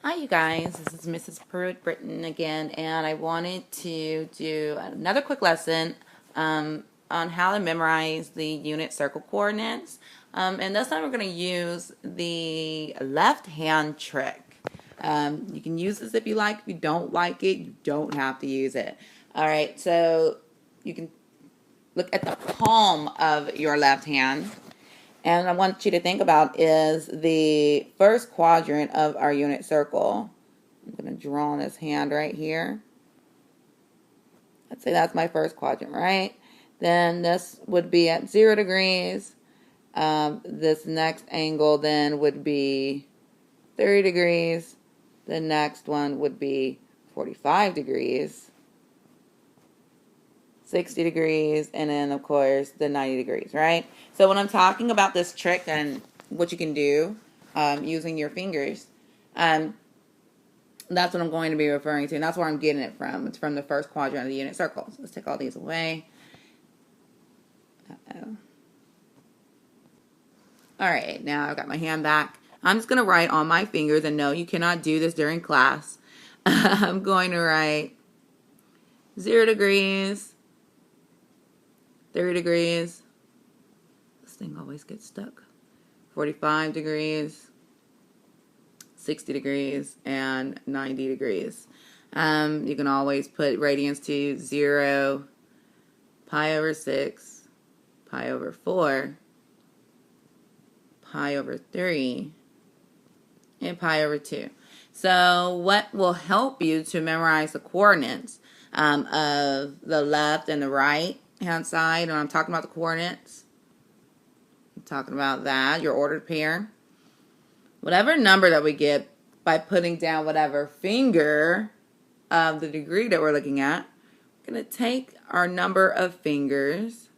Hi you guys, this is Mrs. Pruitt Britton again, and I wanted to do another quick lesson on how to memorize the unit circle coordinates. And this time we're going to use the left hand trick. You can use this if you like. If you don't like it, you don't have to use it. Alright, so you can look at the palm of your left hand. And I want you to think about is the first quadrant of our unit circle. I'm going to draw on this hand right here. Let's say that's my first quadrant, right? Then this would be at 0 degrees. This next angle then would be 30 degrees. The next one would be 45 degrees. 60 degrees, and then of course the 90 degrees, right? So when I'm talking about this trick and what you can do using your fingers, that's what I'm going to be referring to, and that's where I'm getting it from. It's from the first quadrant of the unit circle. So let's take all these away. Alright, now I've got my hand back. I'm just going to write on my fingers, and no, you cannot do this during class. I'm going to write 0 degrees, 30 degrees, this thing always gets stuck, 45 degrees, 60 degrees, and 90 degrees. You can always put radians to 0, pi over 6, pi over 4, pi over 3, and pi over 2. So what will help you to memorize the coordinates of the left and the right hand side, when I'm talking about the coordinates, I'm talking about that, your ordered pair. Whatever number that we get by putting down whatever finger of the degree that we're looking at, we're going to take our number of fingers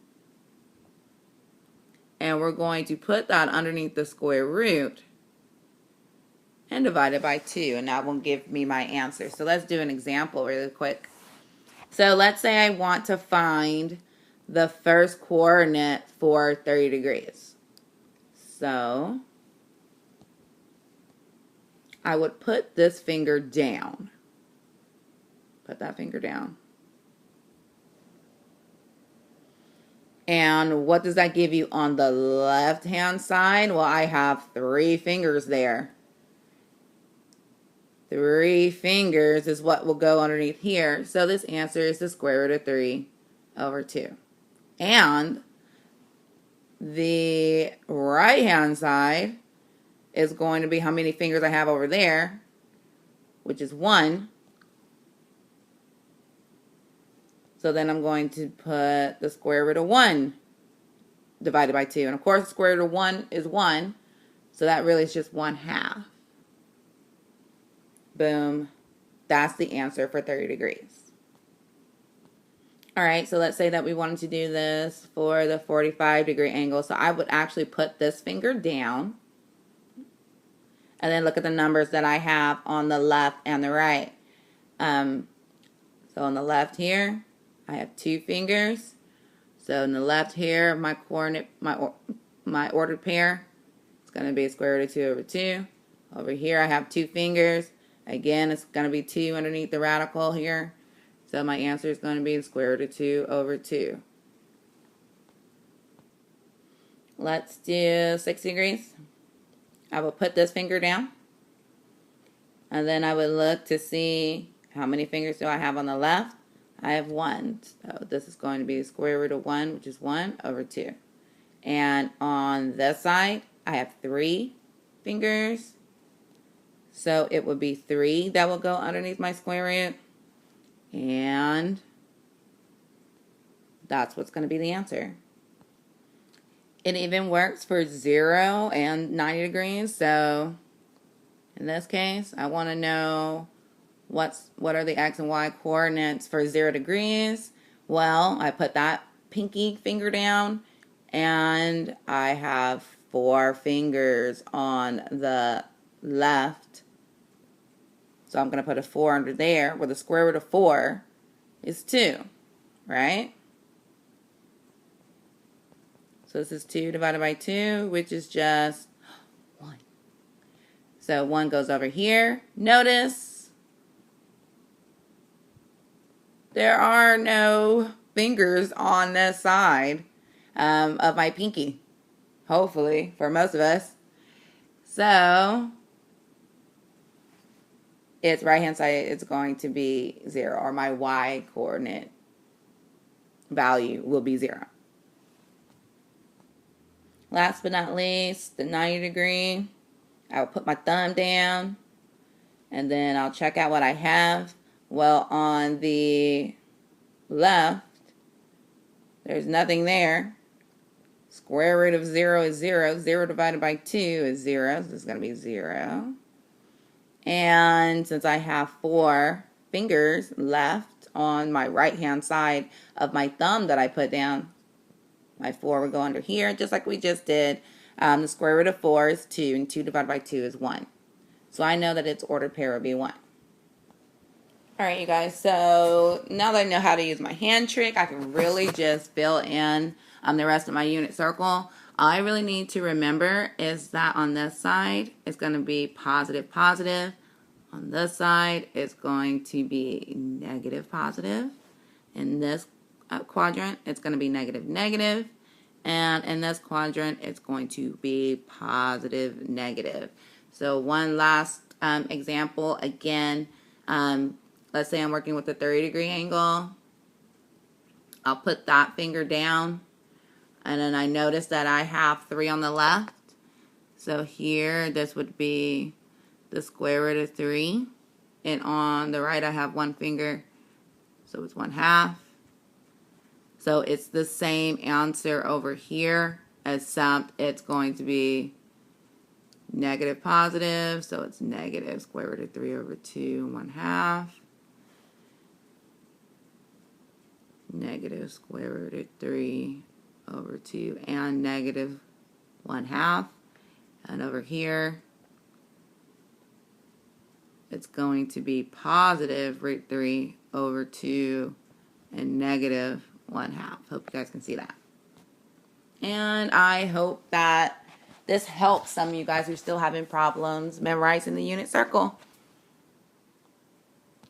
and we're going to put that underneath the square root and divide it by 2, and that will give me my answer. So let's do an example really quick. So let's say I want to find the first coordinate for 30 degrees. So I would put this finger down. Put that finger down. And what does that give you on the left hand side? Well, I have 3 fingers there. 3 fingers is what will go underneath here. So this answer is the square root of 3 over 2. And the right hand side is going to be how many fingers I have over there, which is 1. So then I'm going to put the square root of 1 divided by 2. And of course, the square root of 1 is 1. So that really is just 1/2. Boom. That's the answer for 30 degrees. Alright, so let's say that we wanted to do this for the 45 degree angle. So I would actually put this finger down. And then look at the numbers that I have on the left and the right. So on the left here, I have 2 fingers. So in the left here, my coordinate, my ordered pair, it's going to be square root of 2 over 2. Over here, I have 2 fingers. Again, it's going to be 2 underneath the radical here. So my answer is going to be the square root of 2 over 2. Let's do 60 degrees. I will put this finger down. And then I would look to see how many fingers do I have on the left. I have 1. So this is going to be the square root of 1, which is 1 over 2. And on this side, I have 3 fingers. So it would be 3 that will go underneath my square root. And that's what's going to be the answer. It even works for 0 and 90 degrees. So in this case, I want to know what are the x and y coordinates for 0 degrees. Well, I put that pinky finger down, and I have 4 fingers on the left. So I'm going to put a 4 under there, where the square root of 4 is 2, right? So this is 2 divided by 2, which is just 1. So 1 goes over here. Notice there are no fingers on this side of my pinky. Hopefully, for most of us. So its right-hand side is going to be 0, or my y coordinate value will be 0. Last but not least, the 90 degree. I will put my thumb down, and then I'll check out what I have. Well, on the left, there's nothing there. Square root of 0 is 0. 0 divided by 2 is 0. So this is going to be 0. And since I have 4 fingers left on my right-hand side of my thumb that I put down, my 4 will go under here, just like we just did. The square root of 4 is 2, and 2 divided by 2 is 1. So I know that its ordered pair will be 1. Alright, you guys, so now that I know how to use my hand trick, I can really just fill in the rest of my unit circle. All I really need to remember is that on this side, it's going to be positive, positive. On this side, it's going to be negative, positive. In this quadrant, it's going to be negative, negative. And in this quadrant, it's going to be positive, negative. So one last example, again, let's say I'm working with a 30-degree angle. I'll put that finger down, and then I notice that I have 3 on the left. So here, this would be the square root of 3. And on the right, I have 1 finger, so it's 1/2. So it's the same answer over here, except it's going to be negative, positive. So it's negative square root of 3 over 2, 1/2. Negative square root of 3 over 2 and negative 1/2. And over here, it's going to be positive root 3 over 2 and negative 1/2. Hope you guys can see that. And I hope that this helps some of you guys who are still having problems memorizing the unit circle.